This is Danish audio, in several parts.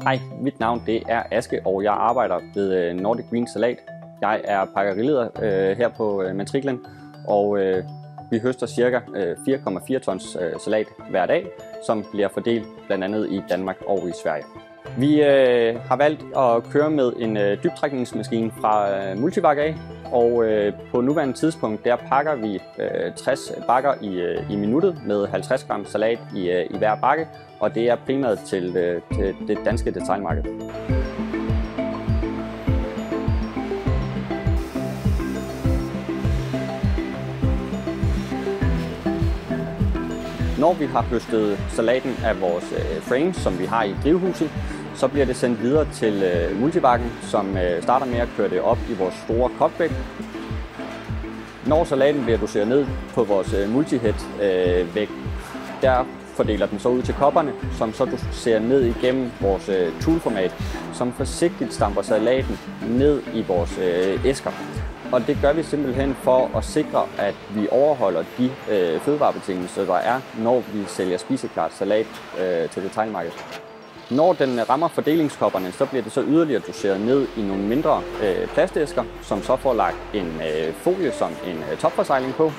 Hej, mit navn det er Aske, og jeg arbejder ved Nordic Green Salat. Jeg er pakkerileder her på matriklen, og vi høster ca. 4,4 tons salat hver dag, som bliver fordelt blandt andet i Danmark og i Sverige. Vi har valgt at køre med en dybtrækningsmaskine fra Multivac af, og på nuværende tidspunkt der pakker vi 60 bakker i minuttet med 50 gram salat i hver bakke, og det er primært til det danske detailmarked. Når vi har høstet salaten af vores frames, som vi har i drivhuset, så bliver det sendt videre til Multivacen, som starter med at køre det op i vores store cockpit. Når salaten bliver doseret ned på vores multihead-væg, der fordeler den så ud til kopperne, som så doserer ned igennem vores toolformat, som forsigtigt stamper salaten ned i vores æsker. Og det gør vi simpelthen for at sikre, at vi overholder de fødevarebetingelser, der er, når vi sælger spiseklart salat til detailmarkedet. Når den rammer fordelingskopperne, så bliver det så yderligere doseret ned i nogle mindre plastæsker, som så får lagt en folie som en topforsegling på.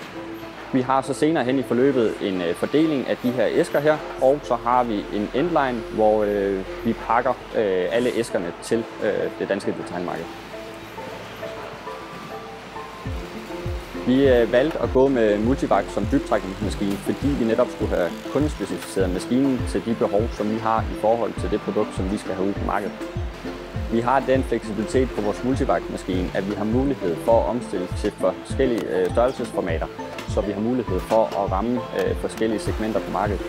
Vi har så senere hen i forløbet en fordeling af de her æsker her, og så har vi en endline, hvor vi pakker alle æskerne til det danske detailmarked. Vi valgte at gå med Multivac som dybtrækningsmaskine, fordi vi netop skulle have kundespecificeret maskinen til de behov, som vi har i forhold til det produkt, som vi skal have ud på markedet. Vi har den fleksibilitet på vores Multivac-maskine, at vi har mulighed for at omstille til forskellige størrelsesformater, så vi har mulighed for at ramme forskellige segmenter på markedet.